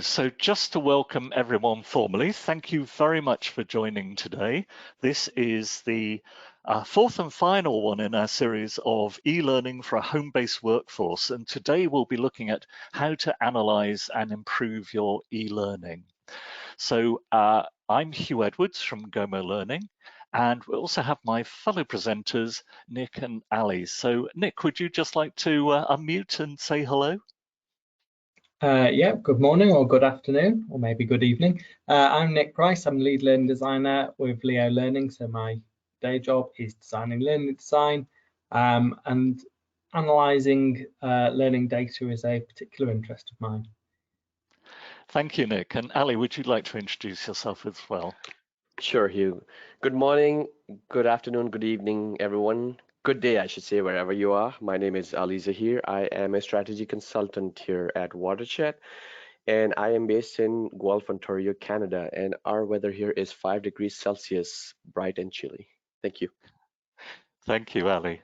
So just to welcome everyone formally, thank you very much for joining today. This is the fourth and final one in our series of e-learning for a home-based workforce. And today we'll be looking at how to analyze and improve your e-learning. So I'm Hugh Edwards from Gomo Learning, and we also have my fellow presenters, Nick and Ali. So Nick, would you just like to unmute and say hello? Yeah, good morning or good afternoon, or maybe good evening. I'm Nick Price. I'm lead learning designer with eLearning. So my day job is designing learning design, and analysing learning data is a particular interest of mine. Thank you, Nick. And Ali, would you like to introduce yourself as well? Sure, Hugh. Good morning, good afternoon, good evening, everyone. Good day, I should say, wherever you are. My name is Ali Zaheer. I am a strategy consultant here at Watershed, and I am based in Guelph, Ontario, Canada. And our weather here is 5 degrees Celsius, bright and chilly. Thank you. Thank you, Ali.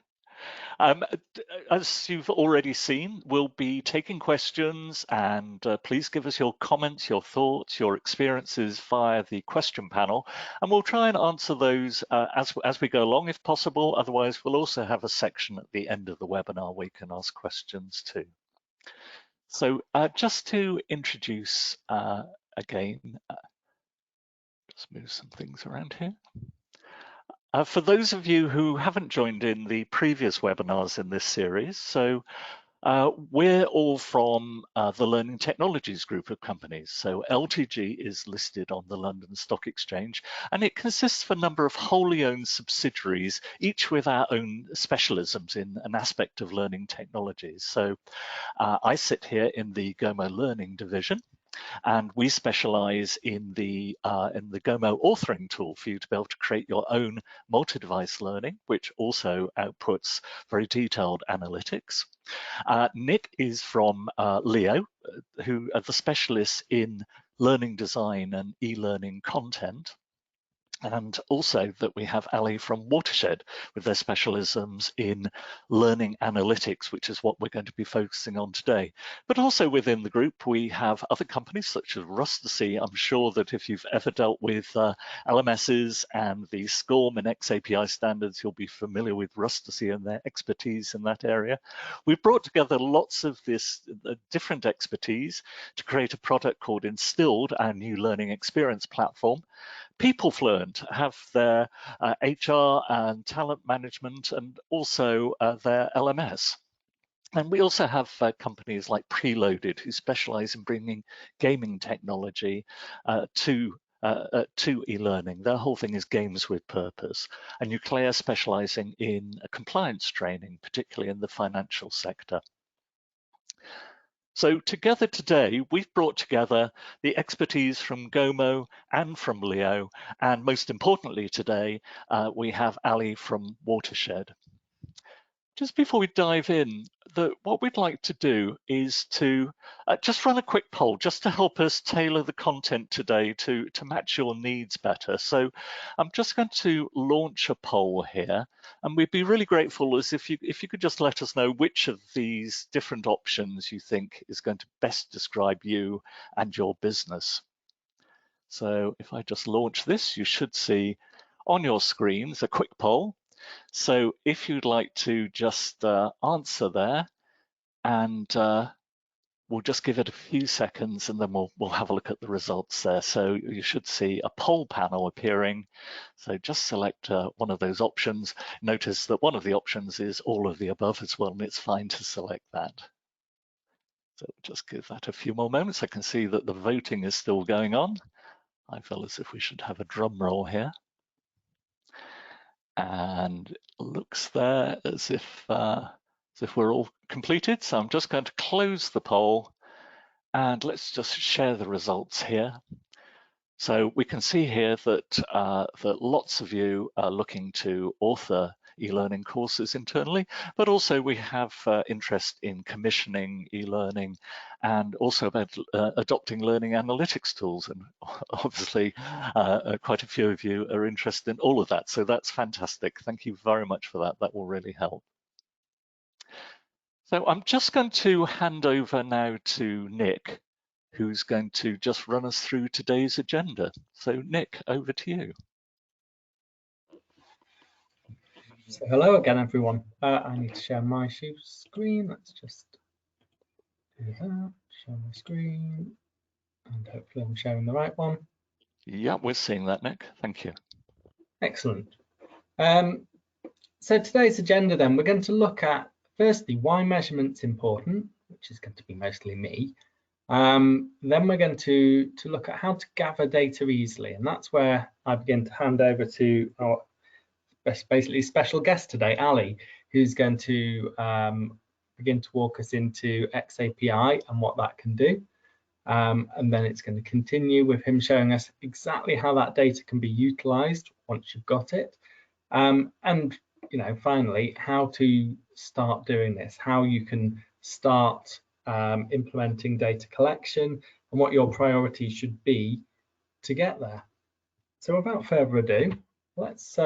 As you've already seen, we'll be taking questions, and please give us your comments, your thoughts, your experiences via the question panel, and we'll try and answer those as we go along if possible. Otherwise, we'll also have a section at the end of the webinar where you can ask questions too. So just to introduce again, just move some things around here. For those of you who haven't joined in the previous webinars in this series, so we're all from the Learning Technologies group of companies. So LTG is listed on the London Stock Exchange, and it consists of a number of wholly owned subsidiaries, each with our own specialisms in an aspect of learning technologies. So I sit here in the Gomo Learning division, and we specialize in the Gomo authoring tool for you to be able to create your own multi-device learning, which also outputs very detailed analytics. Nick is from Leo, who are the specialists in learning design and e-learning content. And also that we have Ali from Watershed with their specialisms in learning analytics, which is what we're going to be focusing on today. But also within the group, we have other companies such as Rusticy. I'm sure that if you've ever dealt with LMSs and the SCORM and XAPI standards, you'll be familiar with Rusticy and their expertise in that area. We've brought together lots of this different expertise to create a product called Instilled, our new learning experience platform. PeopleFluent have their HR and talent management and also their LMS. And we also have companies like Preloaded who specialize in bringing gaming technology to e-learning. Their whole thing is games with purpose. And Nuclear specializing in compliance training, particularly in the financial sector. So together today, we've brought together the expertise from Gomo and from Leo, and most importantly today, we have Ali from Watershed. Just before we dive in, what we'd like to do is to just run a quick poll just to help us tailor the content today to match your needs better. So I'm just going to launch a poll here, and we'd be really grateful as if you could just let us know which of these different options you think is going to best describe you and your business. So if I just launch this, you should see on your screens a quick poll. So if you'd like to just answer there, and we'll just give it a few seconds and then we'll have a look at the results there. So you should see a poll panel appearing. So just select one of those options. Notice that one of the options is all of the above as well, and it's fine to select that. So just give that a few more moments. I can see that the voting is still going on. I feel as if we should have a drum roll here. And it looks there as if we're all completed. So I'm just going to close the poll and let's just share the results here. So we can see here that, that lots of you are looking to author e-learning courses internally, but also we have interest in commissioning e-learning and also about adopting learning analytics tools. And obviously, quite a few of you are interested in all of that. So that's fantastic. Thank you very much for that. That will really help. So I'm just going to hand over now to Nick, who's going to just run us through today's agenda. So Nick, over to you. So hello again, everyone. I need to share my screen. Let's just do that, share my screen, and hopefully I'm sharing the right one. Yeah, we're seeing that, Nick. Thank you. Excellent. So today's agenda then, we're going to look at, firstly, why measurement's important, which is going to be mostly me. Then we're going to look at how to gather data easily, and that's where I begin to hand over to our basically special guest today, Ali, who's going to begin to walk us into XAPI and what that can do. And then it's going to continue with him showing us exactly how that data can be utilized once you've got it. And finally, how to start doing this, how you can start implementing data collection and what your priorities should be to get there. So without further ado, let's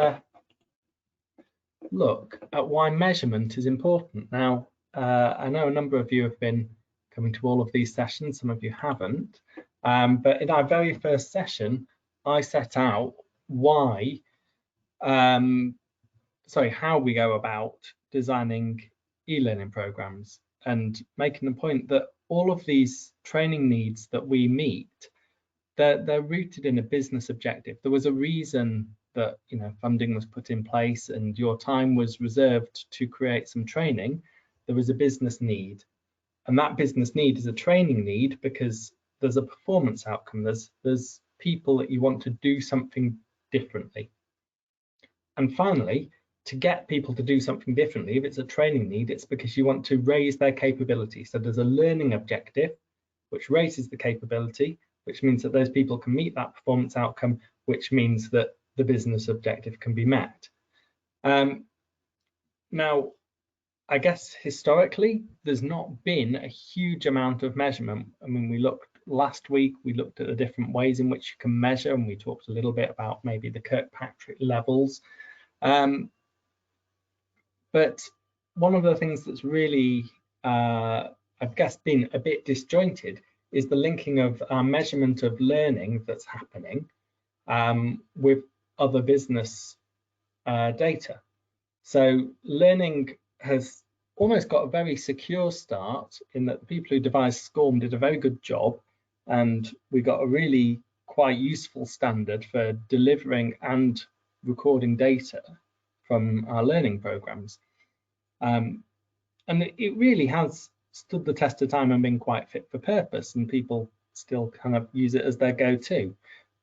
look at why measurement is important. Now, I know a number of you have been coming to all of these sessions, some of you haven't, but in our very first session, I set out how we go about designing e-learning programs and making the point that all of these training needs that we meet, they're rooted in a business objective. There was a reason that funding was put in place and your time was reserved to create some training. There was a business need, and that business need is a training need because there's a performance outcome. There's people that you want to do something differently. And finally, to get people to do something differently, if it's a training need, it's because you want to raise their capability. So there's a learning objective which raises the capability, which means that those people can meet that performance outcome, which means that the business objective can be met. Now, I guess historically, there's not been a huge amount of measurement. I mean, last week, we looked at the different ways in which you can measure, and we talked a little bit about maybe the Kirkpatrick levels. But one of the things that's really, I guess, been a bit disjointed is the linking of measurement of learning that's happening with other business data. So learning has almost got a very secure start in that the people who devised SCORM did a very good job, and we got a really quite useful standard for delivering and recording data from our learning programs. And it really has stood the test of time and been quite fit for purpose, and people still kind of use it as their go-to.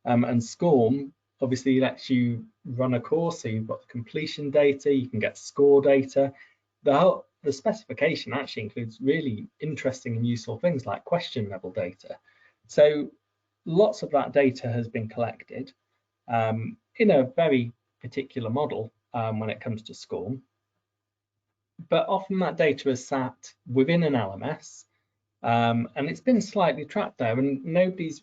And SCORM obviously lets you run a course, so you've got the completion data, you can get score data. The specification actually includes really interesting and useful things like question level data. So lots of that data has been collected in a very particular model when it comes to SCORM. But often that data is sat within an LMS, and it's been slightly trapped there, and nobody's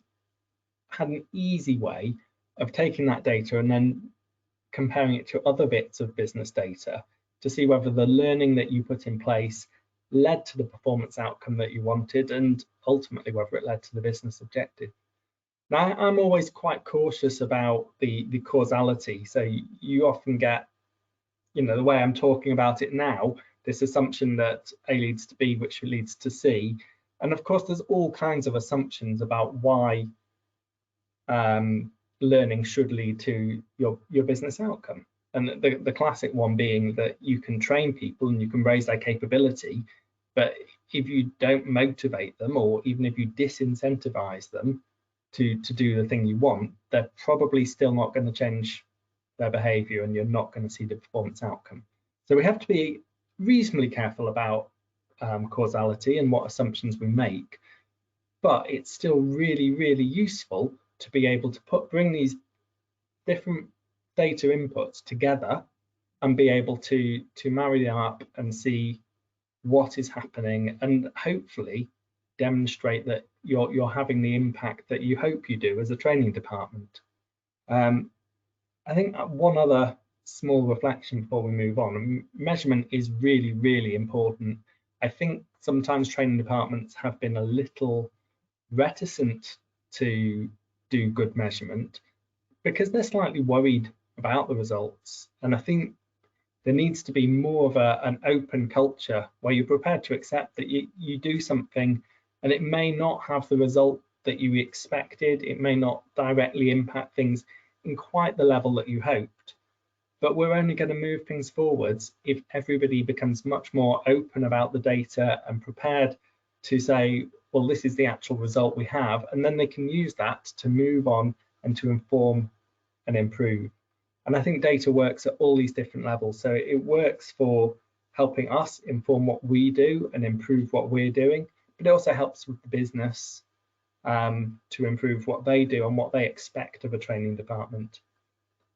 had an easy way of taking that data and then comparing it to other bits of business data to see whether the learning that you put in place led to the performance outcome that you wanted, and ultimately whether it led to the business objective. Now, I'm always quite cautious about the causality. So you often get, the way I'm talking about it now, this assumption that A leads to B, which leads to C. And of course, there's all kinds of assumptions about why learning should lead to your business outcome. And the classic one being that you can train people and you can raise their capability, but if you don't motivate them, or even if you disincentivize them to do the thing you want, they're probably still not going to change their behavior, and you're not going to see the performance outcome. So we have to be reasonably careful about causality and what assumptions we make, but it's still really, really useful to be able to bring these different data inputs together and be able to marry them up and see what is happening, and hopefully demonstrate that you're having the impact that you hope you do as a training department. I think one other small reflection before we move on: measurement is really, really important. I think sometimes training departments have been a little reticent to do good measurement because they're slightly worried about the results. And I think there needs to be more of an open culture where you're prepared to accept that you do something and it may not have the result that you expected. It may not directly impact things in quite the level that you hoped. But we're only going to move things forwards if everybody becomes much more open about the data and prepared to say, well, this is the actual result we have, and then they can use that to move on and to inform and improve. And I think data works at all these different levels. So it works for helping us inform what we do and improve what we're doing, but it also helps with the business to improve what they do and what they expect of a training department.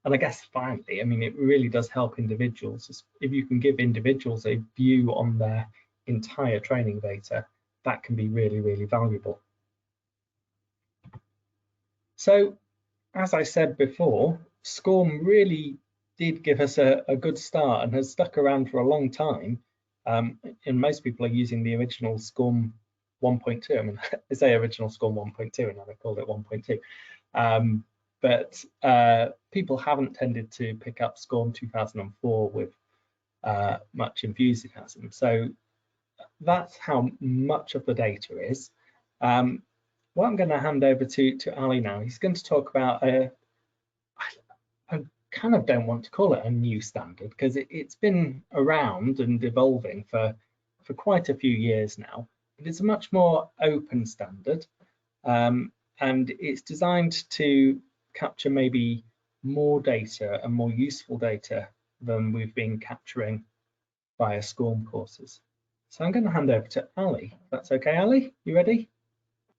And I guess finally, I mean, it really does help individuals. If you can give individuals a view on their entire training data, that can be really, really valuable. So, as I said before, SCORM really did give us a good start and has stuck around for a long time. And most people are using the original SCORM 1.2. I mean, I say original SCORM 1.2 and I called it 1.2. But people haven't tended to pick up SCORM 2004 with much enthusiasm. So that's how much of the data is. Well, I'm going to hand over to Ali now. He's going to talk about I kind of don't want to call it a new standard because it's been around and evolving for quite a few years now. But it's a much more open standard, and it's designed to capture maybe more data and more useful data than we've been capturing via SCORM courses. So I'm going to hand over to Ali. If that's okay, Ali, you ready?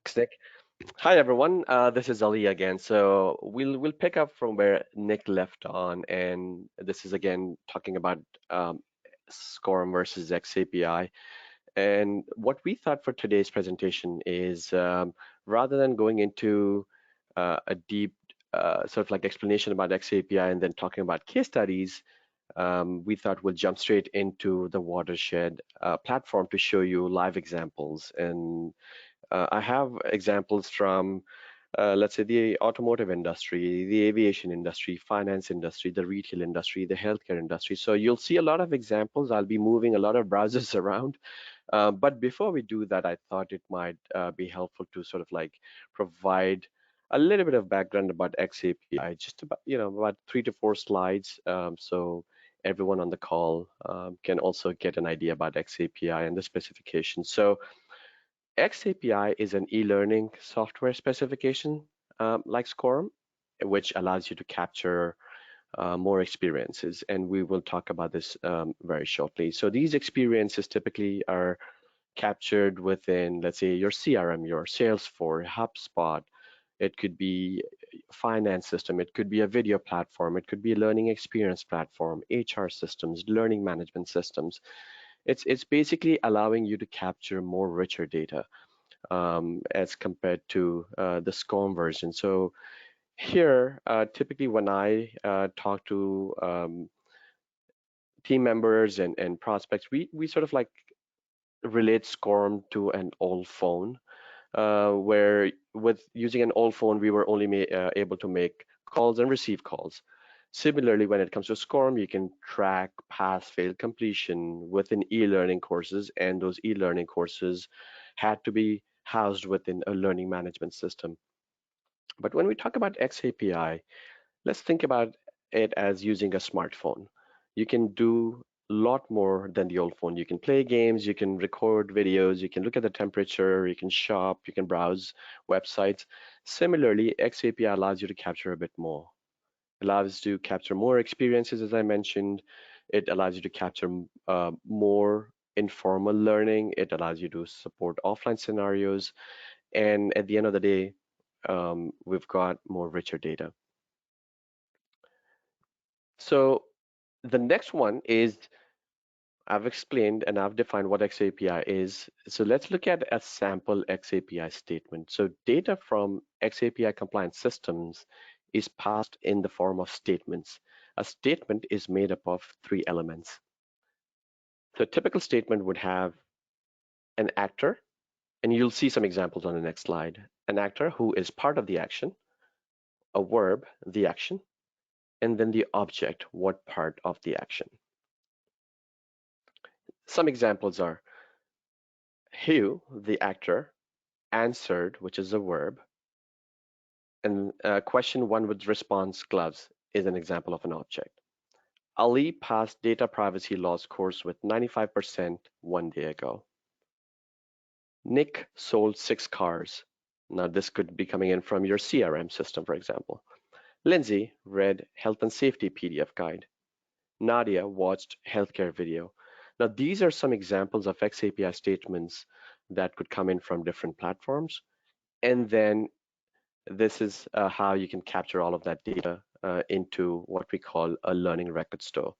Thanks, Nick. Hi everyone, this is Ali again. So we'll pick up from where Nick left on, and this is again talking about SCORM versus XAPI. And what we thought for today's presentation is rather than going into a deep sort of like explanation about XAPI and then talking about case studies, we thought we'll jump straight into the Watershed platform to show you live examples. And I have examples from, let's say, the automotive industry, the aviation industry, finance industry, the retail industry, the healthcare industry. So you'll see a lot of examples. I'll be moving a lot of browsers around. But before we do that, I thought it might be helpful to sort of like provide a little bit of background about XAPI, just about, about 3 to 4 slides. So everyone on the call can also get an idea about XAPI and the specifications. So XAPI is an e-learning software specification like SCORM, which allows you to capture more experiences. And we will talk about this very shortly. So these experiences typically are captured within, let's say, your CRM, your Salesforce, HubSpot. It could be a finance system. It could be a video platform. It could be a learning experience platform, HR systems, learning management systems. It's basically allowing you to capture more richer data as compared to the SCORM version. So here, typically when I talk to team members and prospects, we sort of like relate SCORM to an old phone, where with using an old phone, we were only able to make calls and receive calls. Similarly, when it comes to SCORM, you can track pass-fail completion within e-learning courses, and those e-learning courses had to be housed within a learning management system. But when we talk about XAPI, let's think about it as using a smartphone. You can do a lot more than the old phone. You can play games, you can record videos, you can look at the temperature, you can shop, you can browse websites. Similarly, XAPI allows you to capture a bit more. It allows you to capture more experiences, as I mentioned. It allows you to capture more informal learning. It allows you to support offline scenarios. And at the end of the day, we've got more richer data. So the next one is, I've explained and I've defined what XAPI is. So let's look at a sample XAPI statement. So data from XAPI compliant systems is passed in the form of statements. A statement is made up of 3 elements. So a typical statement would have an actor, And you'll see some examples on the next slide. An actor who is part of the action, a verb, the action, and then the object, what part of the action. Some examples are Hugh, the actor, answered, which is a verb, and question one with response gloves is an example of an object. Ali passed data privacy laws course with 95% 1 day ago. Nick sold 6 cars. Now this could be coming in from your CRM system, for example. Lindsay read health and safety PDF guide. Nadia watched healthcare video. Now these are some examples of XAPI statements that could come in from different platforms. And then this is how you can capture all of that data into what we call a learning record store.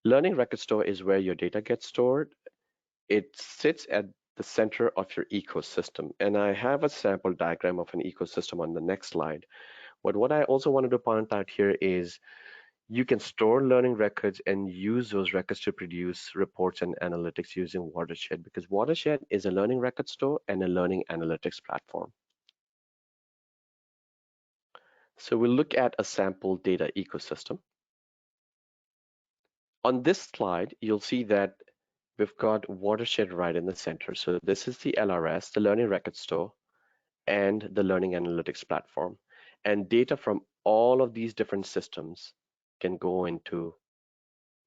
Learning record store is where your data gets stored. It sits at the center of your ecosystem. And I have a sample diagram of an ecosystem on the next slide. But what I also wanted to point out here is you can store learning records and use those records to produce reports and analytics using Watershed, because Watershed is a learning record store and a learning analytics platform. So we'll look at a sample data ecosystem. On this slide, you'll see that we've got Watershed right in the center. So this is the LRS, the Learning Record Store, and the Learning Analytics platform. And data from all of these different systems can go into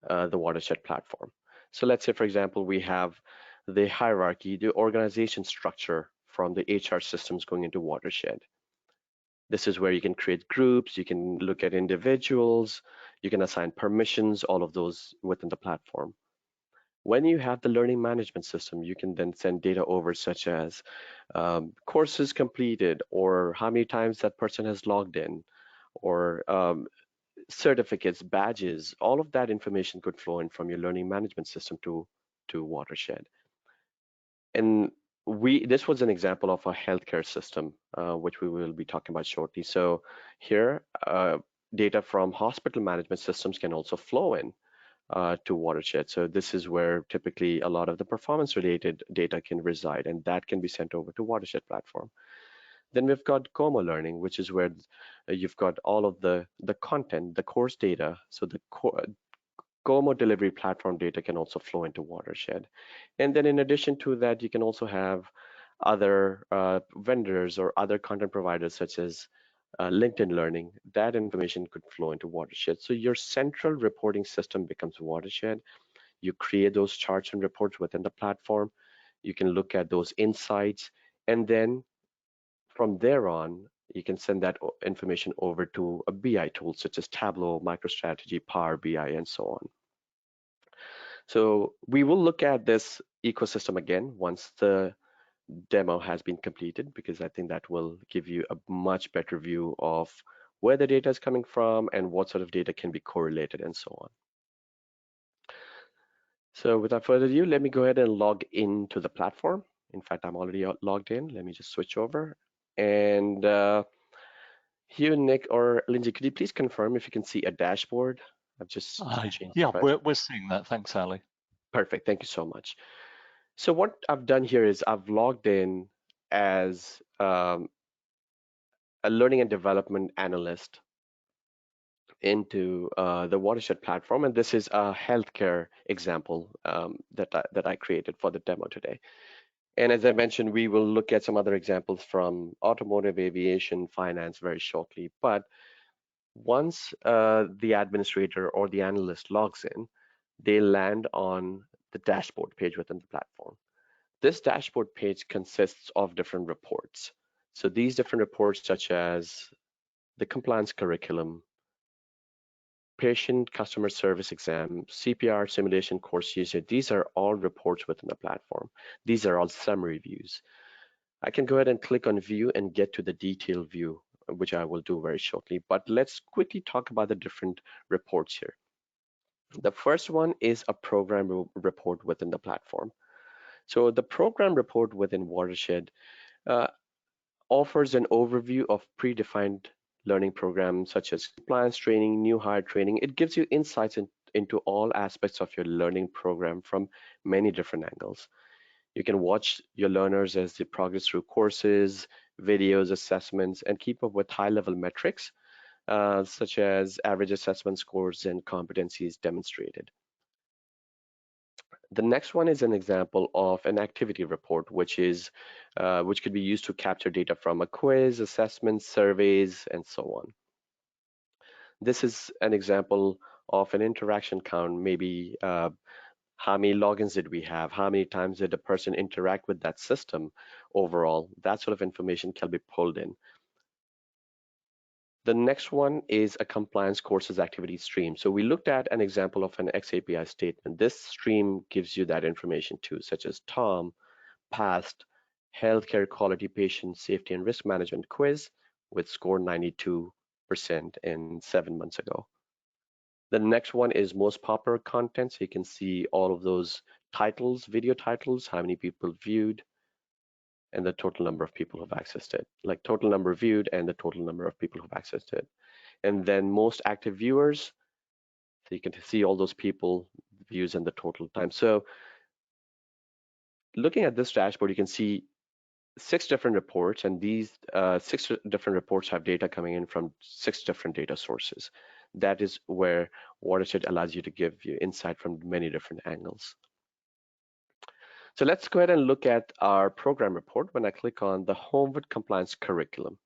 the Watershed platform. So let's say, for example, we have the hierarchy, the organization structure from the HR systems going into Watershed. This is where you can create groups, you can look at individuals, you can assign permissions, all of those within the platform. When you have the learning management system, you can then send data over such as courses completed, or how many times that person has logged in, or certificates, badges. All of that information could flow in from your learning management system to Watershed. And this was an example of a healthcare system, which we will be talking about shortly. So here, data from hospital management systems can also flow in to Watershed. So this is where typically a lot of the performance-related data can reside, and that can be sent over to Watershed platform. Then we've got Gomo Learning, which is where you've got all of the content, the course data. So the Gomo delivery platform data can also flow into Watershed. And then in addition to that, you can also have other vendors or other content providers such as LinkedIn Learning. That information could flow into Watershed. So your central reporting system becomes Watershed. You create those charts and reports within the platform. You can look at those insights, and then from there on, you can send that information over to a BI tool such as Tableau, MicroStrategy, Power BI, and so on. So we will look at this ecosystem again once the demo has been completed, because I think that will give you a much better view of where the data is coming from and what sort of data can be correlated and so on. So without further ado, let me go ahead and log into the platform. In fact, I'm already logged in. Let me just switch over. And here, Nick or Lindsay, could you please confirm if you can see a dashboard? I've just changed. Yeah, we're seeing that. Thanks, Ali. Perfect. Thank you so much. So what I've done here is I've logged in as a learning and development analyst into the Watershed platform, and this is a healthcare example that I created for the demo today. And as I mentioned, we will look at some other examples from automotive, aviation, finance very shortly. But once the administrator or the analyst logs in, they land on the dashboard page within the platform. This dashboard page consists of different reports. So these different reports, such as the compliance curriculum, patient customer service exam, CPR simulation course usage, these are all reports within the platform. These are all summary views. I can go ahead and click on view and get to the detailed view, which I will do very shortly. But let's quickly talk about the different reports here. The first one is a program report within the platform. So the program report within Watershed offers an overview of predefined learning programs such as compliance training, new hire training. It gives you insights into all aspects of your learning program from many different angles. You can watch your learners as they progress through courses, videos, assessments, and keep up with high-level metrics, such as average assessment scores and competencies demonstrated. The next one is an example of an activity report, which could be used to capture data from a quiz, assessments, surveys, and so on. This is an example of an interaction count, maybe how many logins did we have? How many times did a person interact with that system overall? That sort of information can be pulled in. The next one is a compliance courses activity stream. So we looked at an example of an XAPI statement. This stream gives you that information too, such as Tom passed healthcare quality patient safety and risk management quiz with score 92% in 7 months ago. The next one is most popular content. So you can see all of those titles, video titles, how many people viewed, and the total number of people who've accessed it, like total number viewed and the total number of people who've accessed it. And then most active viewers, so you can see all those people, views, and the total time. So looking at this dashboard, you can see 6 different reports, and these 6 different reports have data coming in from 6 different data sources. That is where Watershed allows you to give you insight from many different angles. So let's go ahead and look at our program report. When I click on the Homewood Compliance Curriculum,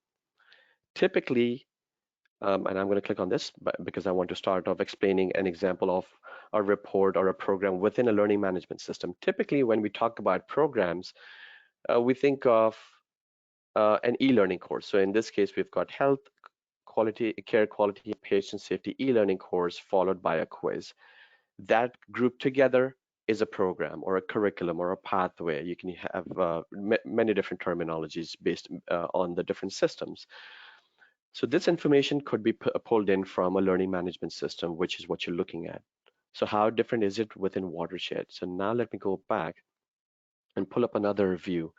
typically, and I'm going to click on this because I want to start off explaining an example of a report or a program within a learning management system. Typically, when we talk about programs, we think of an e-learning course. So in this case, we've got health, care quality, patient safety e-learning course followed by a quiz. That grouped together is a program or a curriculum or a pathway. You can have many different terminologies based on the different systems. So this information could be pulled in from a learning management system, which is what you're looking at. So how different is it within Watershed? So now let me go back and pull up another view.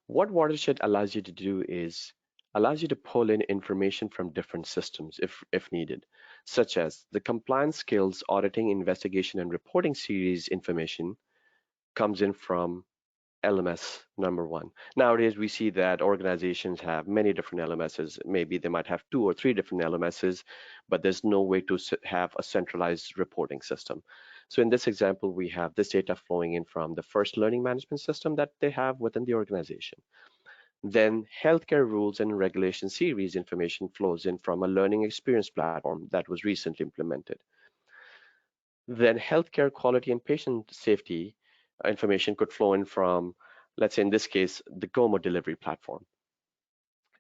What Watershed allows you to do is allows you to pull in information from different systems if needed, such as the compliance skills, auditing, investigation, and reporting series information comes in from LMS number 1. Nowadays, we see that organizations have many different LMSs. Maybe they might have 2 or 3 different LMSs, but there's no way to have a centralized reporting system. So in this example, we have this data flowing in from the first learning management system that they have within the organization. Then healthcare rules and regulation series information flows in from a learning experience platform that was recently implemented. Then healthcare quality and patient safety information could flow in from, let's say in this case, the Gomo delivery platform.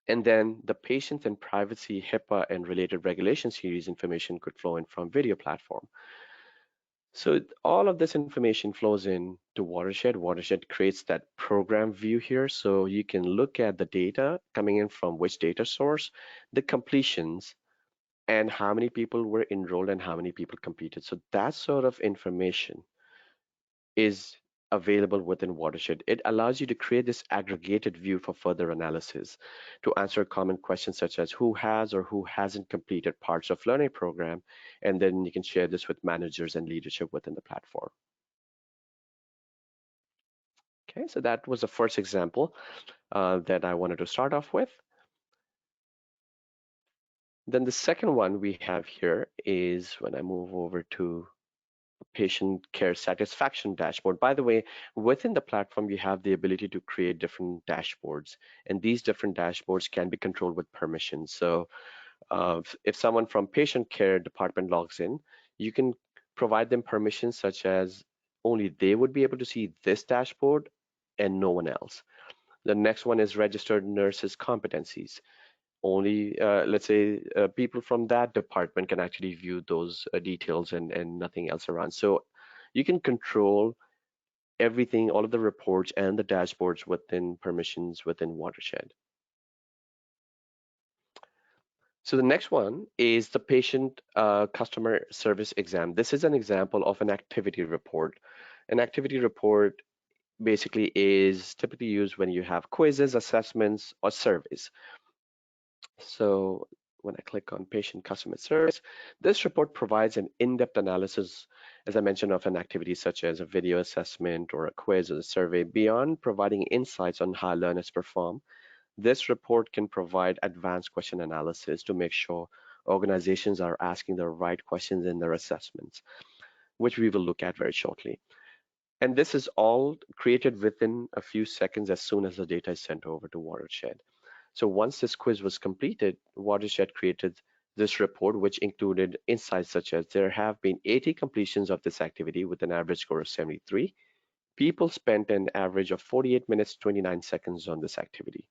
And then the patient and privacy, HIPAA, and related regulation series information could flow in from video platform. So all of this information flows in to Watershed. Watershed creates that program view here. So you can look at the data coming in from which data source, the completions, and how many people were enrolled and how many people completed. So that sort of information is available within Watershed. It allows you to create this aggregated view for further analysis to answer common questions such as who has or who hasn't completed parts of learning program, and then you can share this with managers and leadership within the platform. Okay, so that was the first example that I wanted to start off with. Then the second one we have here is when I move over to patient care satisfaction dashboard. By the way, within the platform, you have the ability to create different dashboards, and these different dashboards can be controlled with permissions. So if someone from patient care department logs in, you can provide them permissions such as only they would be able to see this dashboard and no one else. The next one is registered nurses competencies. Only, let's say, people from that department can actually view those details and nothing else around. So you can control everything, all of the reports and the dashboards within permissions within Watershed. So the next one is the patient customer service exam. This is an example of an activity report. An activity report basically is typically used when you have quizzes, assessments, or surveys. So when I click on patient customer service, this report provides an in-depth analysis, as I mentioned, of an activity such as a video assessment or a quiz or a survey. Beyond providing insights on how learners perform, this report can provide advanced question analysis to make sure organizations are asking the right questions in their assessments, which we will look at very shortly. And this is all created within a few seconds as soon as the data is sent over to Watershed. So once this quiz was completed, Watershed created this report, which included insights such as there have been 80 completions of this activity with an average score of 73. People spent an average of 48 minutes, 29 seconds on this activity.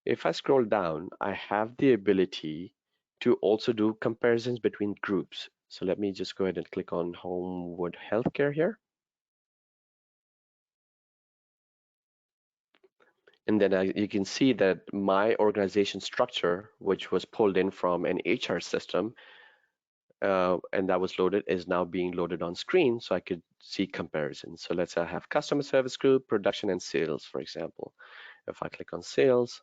If I scroll down, I have the ability to also do comparisons between groups. So let me just go ahead and click on Homewood Healthcare here. And then you can see that my organization structure, which was pulled in from an HR system, and that was loaded, is now being loaded on screen so I could see comparisons. So let's say I have customer service group, production, and sales, for example. If I click on sales,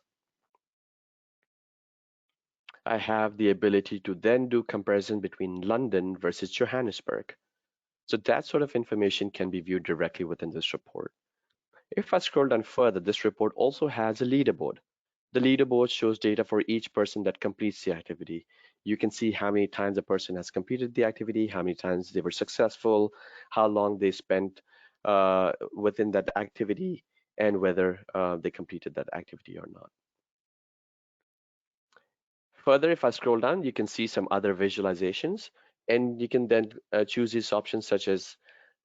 I have the ability to then do comparison between London versus Johannesburg. So that sort of information can be viewed directly within this report. If I scroll down further, this report also has a leaderboard. The leaderboard shows data for each person that completes the activity. You can see how many times a person has completed the activity, how many times they were successful, how long they spent within that activity, and whether they completed that activity or not. Further, if I scroll down, you can see some other visualizations, and you can then choose these options such as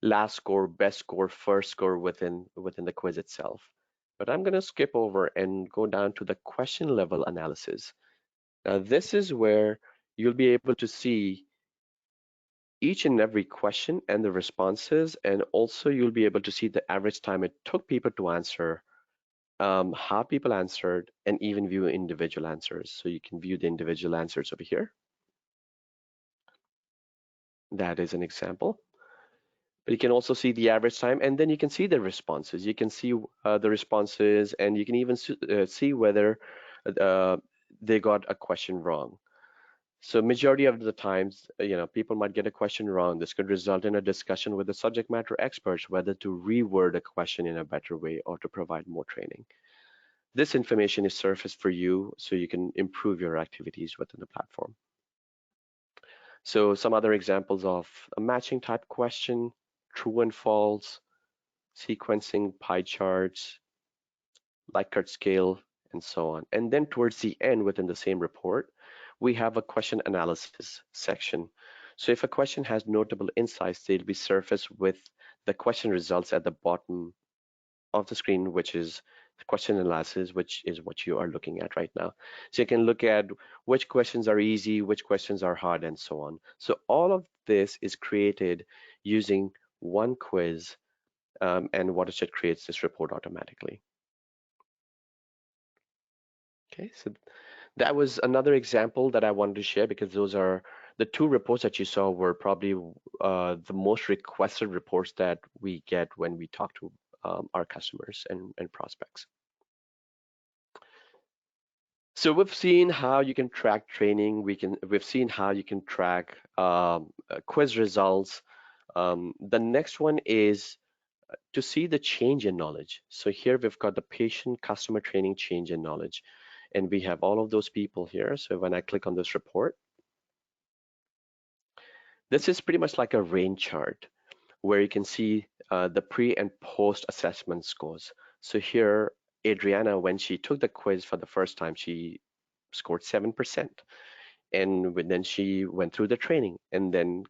last score, best score, first score within the quiz itself. But I'm going to skip over and go down to the question level analysis. Now, this is where you'll be able to see each and every question and the responses, and also you'll be able to see the average time it took people to answer, how people answered, and even view individual answers. So you can view the individual answers over here. That is an example. But you can also see the average time, and then you can see the responses. You can see the responses, and you can even see whether they got a question wrong. So majority of the times, people might get a question wrong. This could result in a discussion with the subject matter experts whether to reword a question in a better way or to provide more training. This information is surfaced for you so you can improve your activities within the platform. So some other examples of a matching type question, true and false, sequencing, pie charts, Likert scale, and so on. And then towards the end within the same report, we have a question analysis section. So if a question has notable insights, they'll be surfaced with the question results at the bottom of the screen, which is the question analysis, which is what you are looking at right now. So you can look at which questions are easy, which questions are hard, and so on. So all of this is created using one quiz, and Watershed creates this report automatically. Okay, so that was another example that I wanted to share because those are the two reports that you saw were probably the most requested reports that we get when we talk to our customers and prospects. So we've seen how you can track training. We've seen how you can track quiz results. The next one is to see the change in knowledge. So here we've got the patient customer training change in knowledge. And we have all of those people here. So when I click on this report, this is pretty much like a rain chart where you can see the pre and post assessment scores. So here, Adriana, when she took the quiz for the first time, she scored 7%. And then she went through the training. And then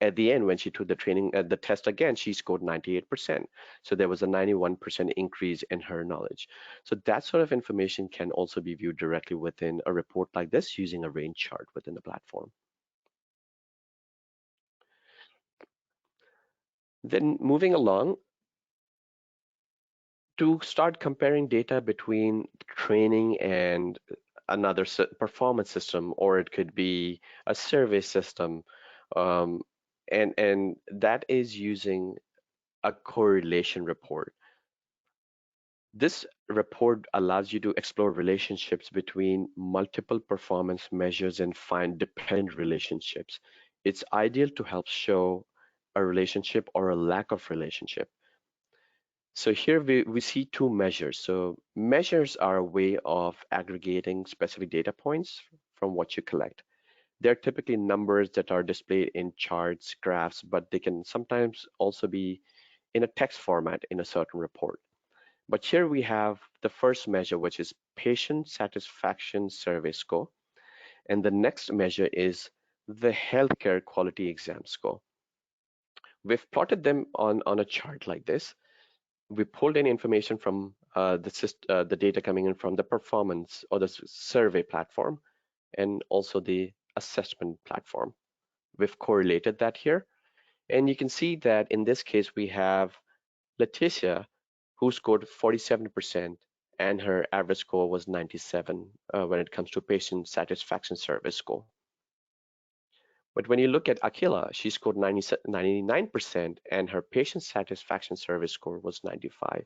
at the end, when she took the training, the test again, she scored 98%. So there was a 91% increase in her knowledge. So that sort of information can also be viewed directly within a report like this using a range chart within the platform. Then moving along, to start comparing data between training and another performance system, or it could be a survey system, and that is using a correlation report. This report allows you to explore relationships between multiple performance measures and find dependent relationships. It's ideal to help show a relationship or a lack of relationship. So here we see two measures. So measures are a way of aggregating specific data points from what you collect. They're typically numbers that are displayed in charts, graphs, but they can sometimes also be in a text format in a certain report. But here we have the first measure, which is patient satisfaction survey score. And the next measure is the healthcare quality exam score. We've plotted them on a chart like this. We pulled in information from the data coming in from the performance or the survey platform and also the assessment platform. We've correlated that here. And you can see that in this case, we have Leticia, who scored 47%, and her average score was 97 when it comes to patient satisfaction survey score. But when you look at Akila, she scored 99%, and her patient satisfaction survey score was 95.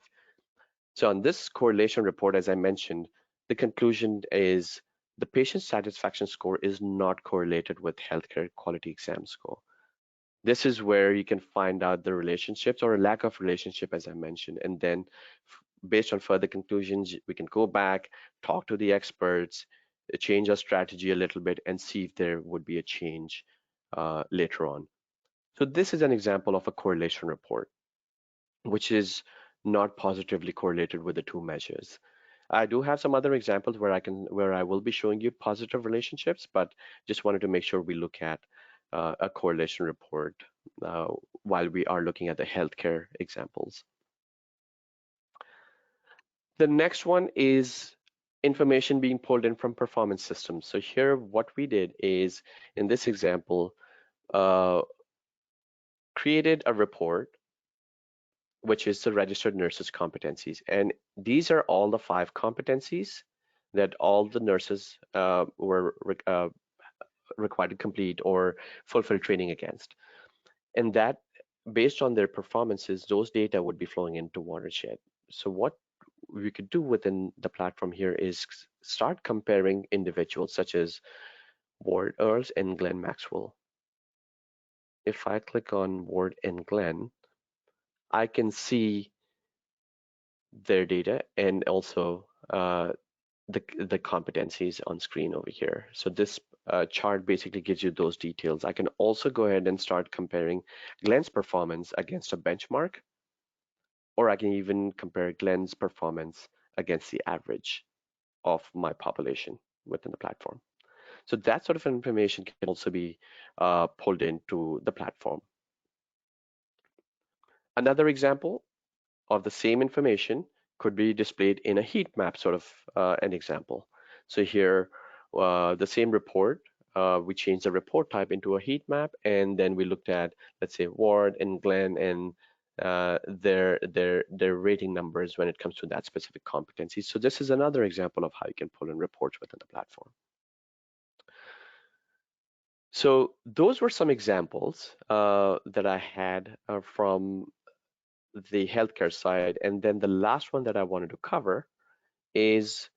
So on this correlation report, as I mentioned, the conclusion is the patient satisfaction score is not correlated with healthcare quality exam score. This is where you can find out the relationships or a lack of relationship, as I mentioned, and then based on further conclusions, we can go back, talk to the experts, change our strategy a little bit, and see if there would be a change later on. So this is an example of a correlation report, which is not positively correlated with the two measures. I do have some other examples where I will be showing you positive relationships, but just wanted to make sure we look at a correlation report uh, while we are looking at the healthcare examples. The next one is information being pulled in from performance systems. So here, what we did is, in this example, uh, created a report, which is the registered nurses competencies. And these are all the 5 competencies that all the nurses were required to complete or fulfill training against. And that, based on their performances, those data would be flowing into Watershed. So what we could do within the platform here is start comparing individuals such as Ward Earls and Glenn Maxwell. If I click on Ward and Glenn, I can see their data and also the competencies on screen over here. So this chart basically gives you those details. I can also go ahead and start comparing Glenn's performance against a benchmark, or I can even compare Glenn's performance against the average of my population within the platform. So that sort of information can also be pulled into the platform. Another example of the same information could be displayed in a heat map, sort of an example. So here, the same report, we changed the report type into a heat map, and then we looked at, let's say, Ward and Glenn and their rating numbers when it comes to that specific competency. So this is another example of how you can pull in reports within the platform. So those were some examples that I had from the healthcare side. And then the last one that I wanted to cover is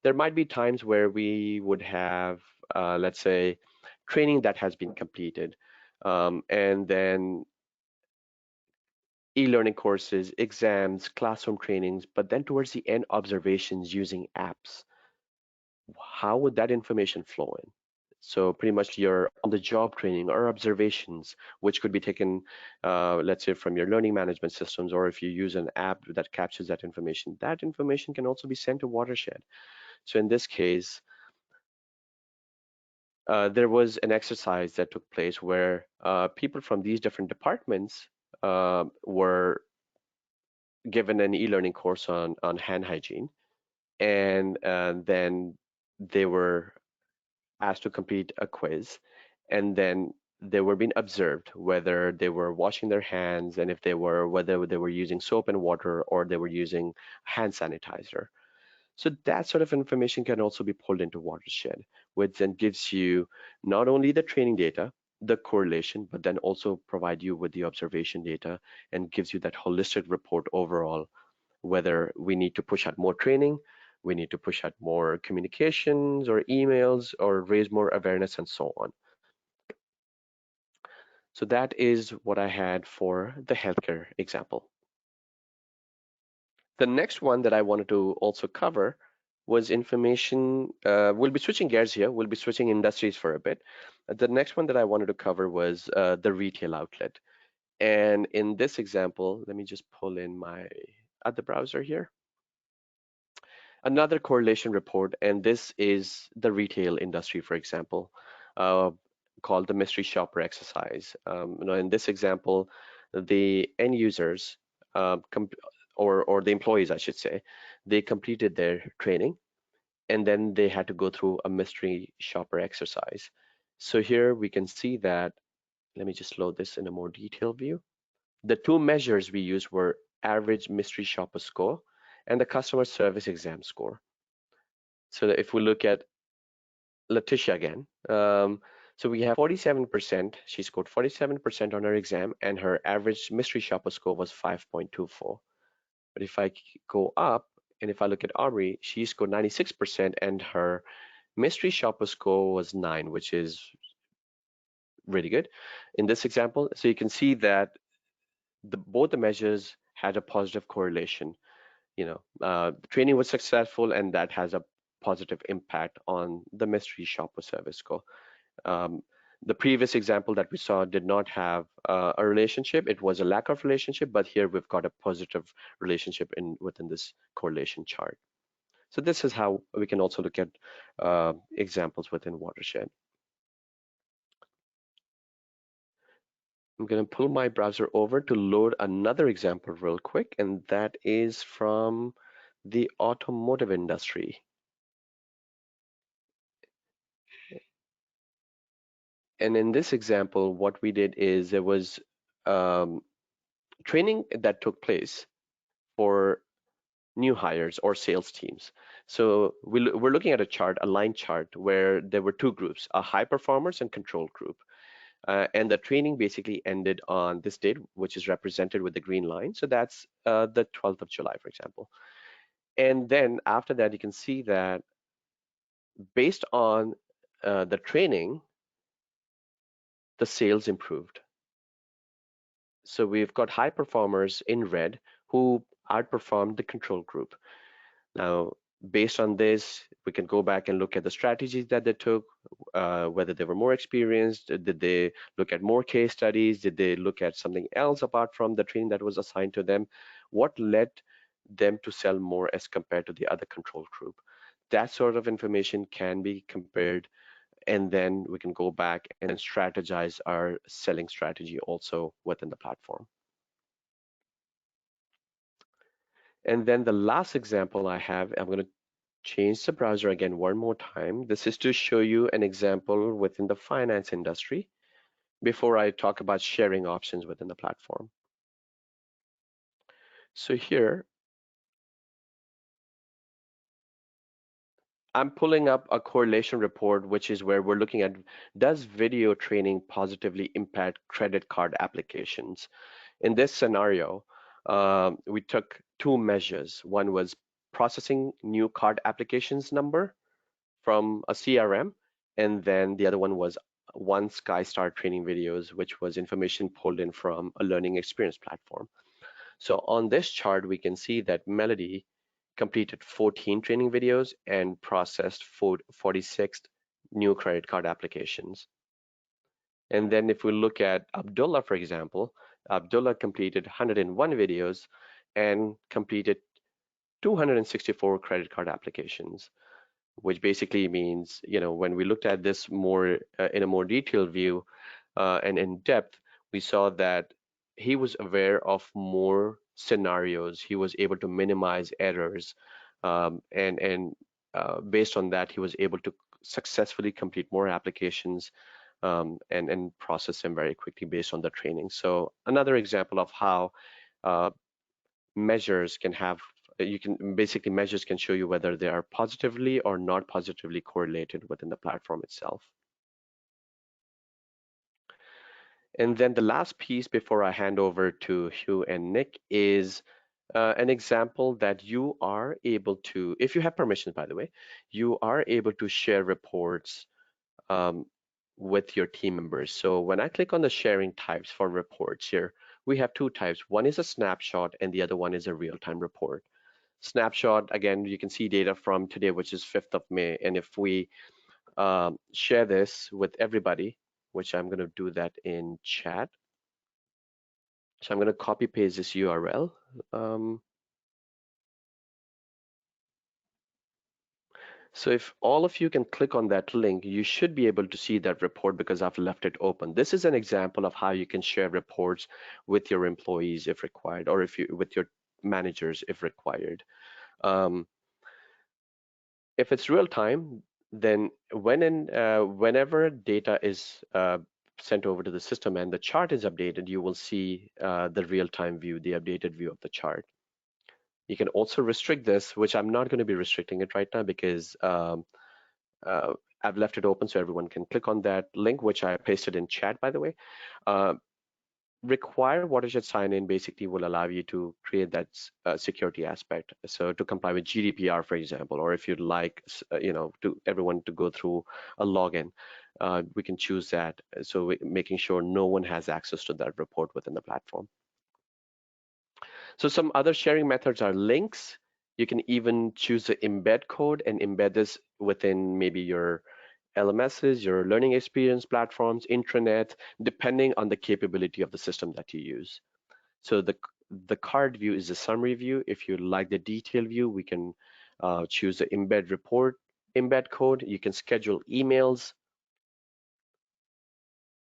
there might be times where we would have, let's say, training that has been completed, and then e-learning courses, exams, classroom trainings, but then towards the end, observations using apps. How would that information flow in? So pretty much your on-the-job training or observations, which could be taken, let's say, from your learning management systems, or if you use an app that captures that information can also be sent to Watershed. So in this case, there was an exercise that took place where people from these different departments were given an e-learning course on hand hygiene, and then they were asked to complete a quiz, and then they were being observed whether they were washing their hands and whether they were using soap and water or they were using hand sanitizer. So that sort of information can also be pulled into Watershed, which then gives you not only the training data, the correlation, but then also provide you with the observation data and gives you that holistic report overall whether we need to push out more training, we need to push out more communications or emails or raise more awareness and so on. So that is what I had for the healthcare example. The next one that I wanted to also cover was information. We'll be switching gears here. We'll be switching industries for a bit. The next one that I wanted to cover was the retail outlet. And in this example, let me just pull in my other browser here. Another correlation report, and this is the retail industry, for example, uh, called the mystery shopper exercise. In this example, the end users, or the employees, I should say, they completed their training, and then they had to go through a mystery shopper exercise. So here we can see that, let me just load this in a more detailed view. The two measures we used were average mystery shopper score and the customer service exam score. So if we look at Letitia again, so we have 47%. She scored 47% on her exam, and her average mystery shopper score was 5.24. But if I go up, and if I look at Aubrey, she scored 96%, and her mystery shopper score was 9, which is really good in this example. So you can see that both the measures had a positive correlation. The training was successful, and that has a positive impact on the mystery shopper service score. Um, the previous example that we saw did not have a relationship. It was a lack of relationship, but here we've got a positive relationship within this correlation chart. So this is how we can also look at examples within Watershed. I'm going to pull my browser over to load another example real quick, and that is from the automotive industry. And in this example, what we did is there was training that took place for new hires or sales teams. So we're looking at a chart, a line chart, where there were two groups, a high performers and control group. And the training basically ended on this date, which is represented with the green line. So that's the 12th of July, for example. And then after that, you can see that based on the training, the sales improved. So we've got high performers in red who outperformed the control group. Now, based on this, we can go back and look at the strategies that they took, whether they were more experienced, did they look at more case studies, did they look at something else apart from the training that was assigned to them, what led them to sell more as compared to the other control group. That sort of information can be compared, and then we can go back and strategize our selling strategy also within the platform. And then the last example I have, I'm going to change the browser again one more time. This is to show you an example within the finance industry before I talk about sharing options within the platform. So here, I'm pulling up a correlation report, which is where we're looking at, does video training positively impact credit card applications? In this scenario, we took two measures. One was processing new card applications number from a CRM, and then the other one was one SkyStar training videos, which was information pulled in from a learning experience platform. So on this chart, we can see that Melody completed 14 training videos and processed 46 new credit card applications. And then if we look at Abdullah, for example, Abdullah completed 101 videos and completed 264 credit card applications, which basically means, when we looked at this more in a more detailed view and in depth, we saw that he was aware of more scenarios. He was able to minimize errors, and based on that, he was able to successfully complete more applications and process them very quickly based on the training. So another example of how measures can have, measures can show you whether they are positively or not positively correlated within the platform itself. And then the last piece before I hand over to Hugh and Nick is an example that you are able to, if you have permission, by the way, you are able to share reports um, with your team members. So when I click on the sharing types for reports here, we have two types. One is a snapshot and the other one is a real-time report. Snapshot, again, you can see data from today, which is 5th of May. And if we share this with everybody, which I'm going to do that in chat. So I'm going to copy paste this URL. So if all of you can click on that link, you should be able to see that report because I've left it open. This is an example of how you can share reports with your employees if required, or if you with your managers if required. If it's real time, then whenever data is sent over to the system and the chart is updated, you will see the real-time view, the updated view of the chart. You can also restrict this, which I'm not going to be restricting it right now because I've left it open so everyone can click on that link, which I pasted in chat, by the way. Require Watershed sign-in basically will allow you to create that security aspect. So to comply with GDPR, for example, or if you'd like, to everyone to go through a login, we can choose that. So making sure no one has access to that report within the platform. So some other sharing methods are links. You can even choose the embed code and embed this within maybe your LMSs, your learning experience platforms, intranet, depending on the capability of the system that you use. So the card view is the summary view. If you like the detail view, we can choose the embed report, embed code. You can schedule emails.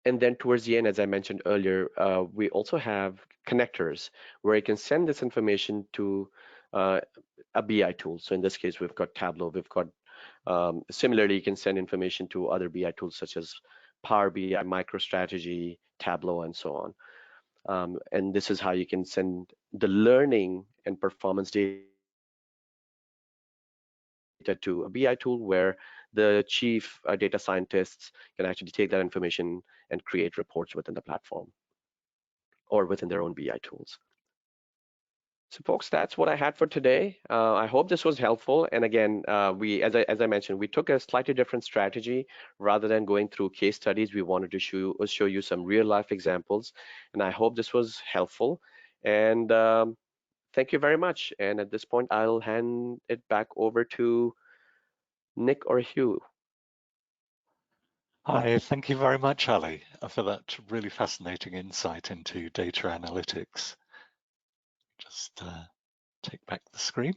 And then towards the end, as I mentioned earlier, we also have connectors where you can send this information to a BI tool. So in this case, we've got Tableau. We've got similarly, you can send information to other BI tools such as Power BI, MicroStrategy, Tableau, and so on. And this is how you can send the learning and performance data to a BI tool where the chief data scientists can actually take that information and create reports within the platform or within their own BI tools. So folks, that's what I had for today. I hope this was helpful. And again, as I mentioned, we took a slightly different strategy. Rather than going through case studies, we wanted to show you some real life examples. And I hope this was helpful. And thank you very much. And at this point, I'll hand it back over to Nick or Hugh. Hi, thank you very much, Ali, for that really fascinating insight into data analytics. Just take back the screen.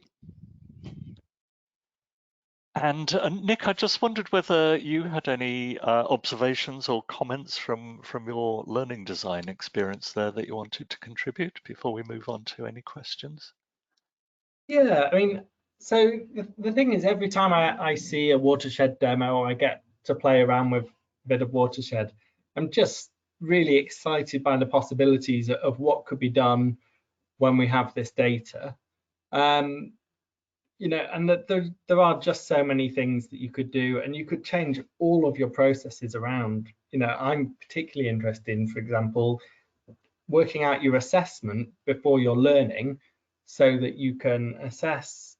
And Nick, I just wondered whether you had any observations or comments from your learning design experience there that you wanted to contribute before we move on to any questions. Yeah, I mean, so the thing is, every time I see a Watershed demo or I get to play around with a bit of Watershed, I'm just really excited by the possibilities of what could be done when we have this data. And that there are just so many things that you could do, and you could change all of your processes around. I'm particularly interested in, for example, working out your assessment before you're learning so that you can assess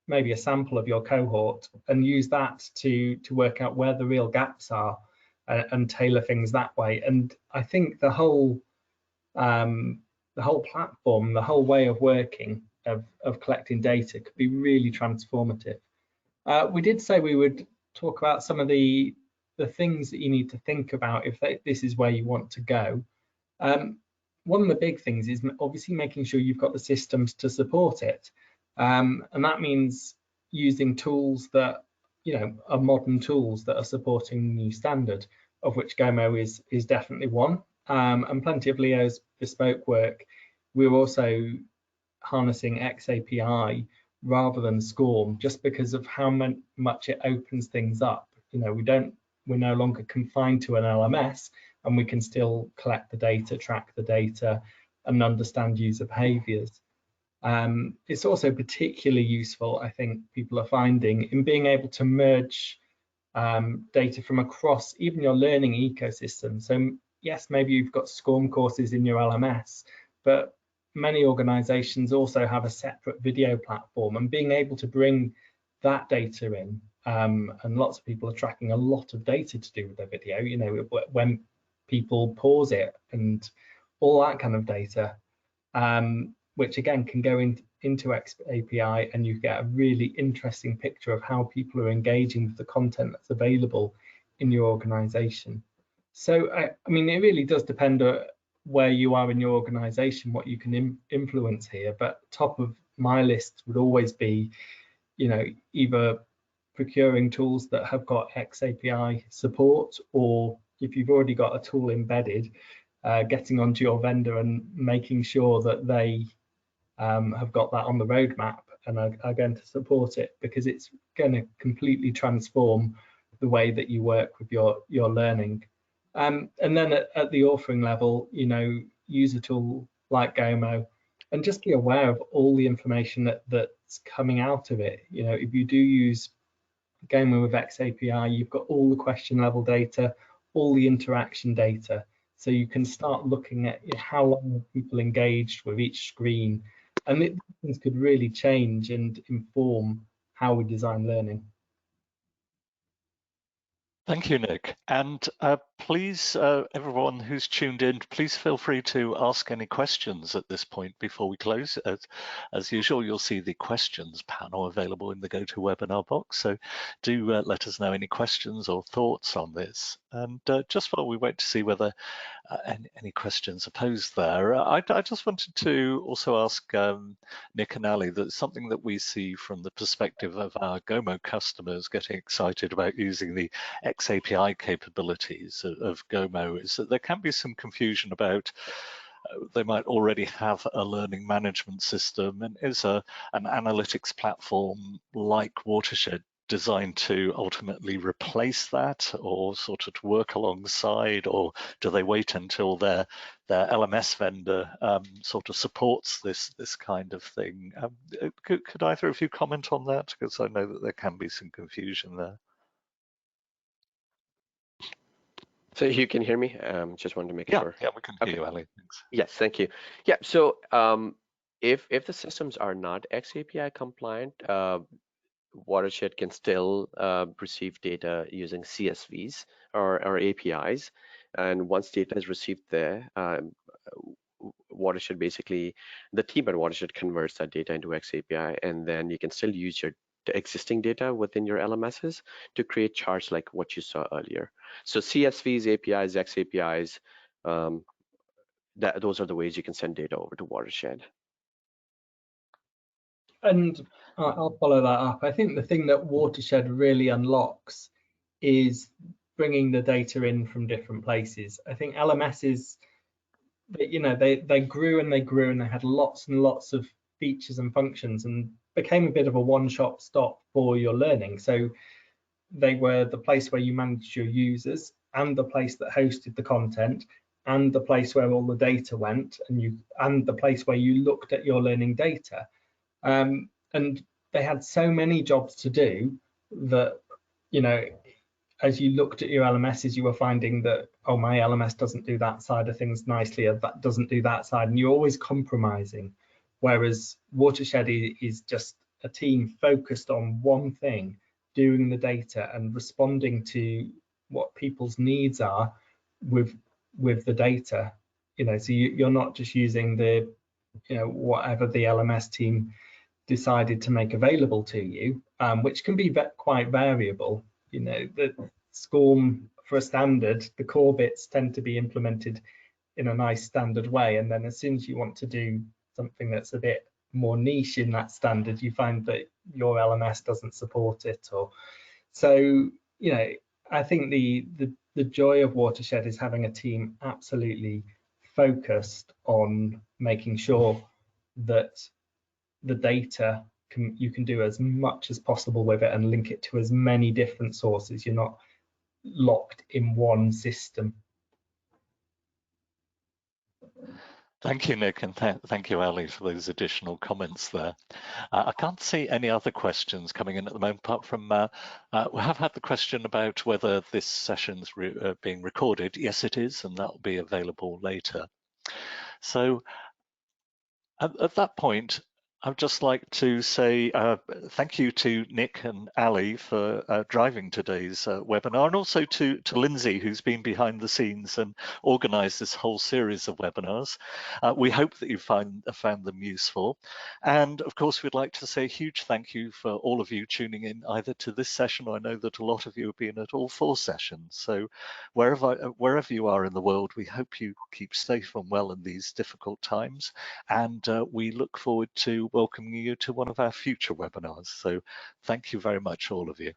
maybe a sample of your cohort and use that to work out where the real gaps are and tailor things that way. And I think the whole platform, the whole way of working of collecting data could be really transformative. We did say we would talk about some of the things that you need to think about if this is where you want to go. One of the big things is obviously making sure you've got the systems to support it. And that means using tools that, are modern tools that are supporting the new standard, of which Gomo is definitely one. And plenty of Leo's bespoke work. We're also harnessing XAPI rather than SCORM, just because of how much it opens things up. We're no longer confined to an LMS, and we can still collect the data, track the data, and understand user behaviors. It's also particularly useful, I think people are finding, in being able to merge data from across even your learning ecosystem. So yes, maybe you've got SCORM courses in your LMS, but many organizations also have a separate video platform, and being able to bring that data in, and lots of people are tracking a lot of data to do with their video, you know, when people pause it and all that kind of data, which again can go into API, and you get a really interesting picture of how people are engaging with the content that's available in your organization. So, I mean, it really does depend on where you are in your organization, what you can influence here, but top of my list would always be, you know, either procuring tools that have got XAPI support, or if you've already got a tool embedded, getting onto your vendor and making sure that they have got that on the roadmap and are going to support it, because it's going to completely transform the way that you work with your learning. And then at the authoring level, you know, use a tool like Gomo and just be aware of all the information that's coming out of it. You know, if you do use Gomo with XAPI, you've got all the question level data, all the interaction data. So you can start looking at how long have people engaged with each screen, and things could really change and inform how we design learning. Thank you, Nick. And please, everyone who's tuned in, please feel free to ask any questions at this point before we close. As usual, you'll see the questions panel available in the GoToWebinar box. So do let us know any questions or thoughts on this. And just while we wait to see whether any questions are posed there, I just wanted to also ask Nick and Ali, that something that we see from the perspective of our Gomo customers getting excited about using the XAPI capabilities of Gomo is that there can be some confusion about they might already have a learning management system, and is an analytics platform like Watershed designed to ultimately replace that, or sort of to work alongside, or do they wait until their LMS vendor sort of supports this kind of thing? Could either of you comment on that, because I know that there can be some confusion there. So you can hear me? Just wanted to make sure. Yeah, we can hear you, Ali. Thanks. Yes, thank you. Yeah, so if the systems are not XAPI compliant, Watershed can still receive data using CSVs or APIs. And once data is received there, Watershed basically, the team at Watershed converts that data into XAPI, and then you can still use the existing data within your LMSs to create charts like what you saw earlier. So CSVs, APIs, XAPIs, those are the ways you can send data over to Watershed. And I'll follow that up. I think the thing that Watershed really unlocks is bringing the data in from different places. I think LMSs, you know, they grew and they grew, and they had lots and lots of features and functions, and became a bit of a one-stop shop for your learning. So they were the place where you managed your users, and the place that hosted the content, and the place where all the data went, and the place where you looked at your learning data. And they had so many jobs to do that, you know, as you looked at your LMSs, you were finding that, oh, my LMS doesn't do that side of things nicely, or that doesn't do that side, and you're always compromising. Whereas Watershed is just a team focused on one thing, doing the data and responding to what people's needs are with the data. You know, so you're not just using the, you know, whatever the LMS team decided to make available to you, which can be quite variable. You know, the SCORM for a standard, the core bits tend to be implemented in a nice standard way, and then as soon as you want to do something that's a bit more niche in that standard, you find that your LMS doesn't support it. Or so, you know, I think the joy of Watershed is having a team absolutely focused on making sure that the data you can do as much as possible with it and link it to as many different sources. You're not locked in one system. Thank you, Nick, and thank you, Ali, for those additional comments there. I can't see any other questions coming in at the moment, apart from we have had the question about whether this session's being recorded. Yes, it is, and that will be available later. So At that point, I'd just like to say thank you to Nick and Ali for driving today's webinar, and also to Lindsay, who's been behind the scenes and organised this whole series of webinars. We hope that you found them useful. And of course, we'd like to say a huge thank you for all of you tuning in either to this session, or I know that a lot of you have been at all 4 sessions. So wherever you are in the world, we hope you keep safe and well in these difficult times. And we look forward to welcoming you to one of our future webinars. So thank you very much, all of you.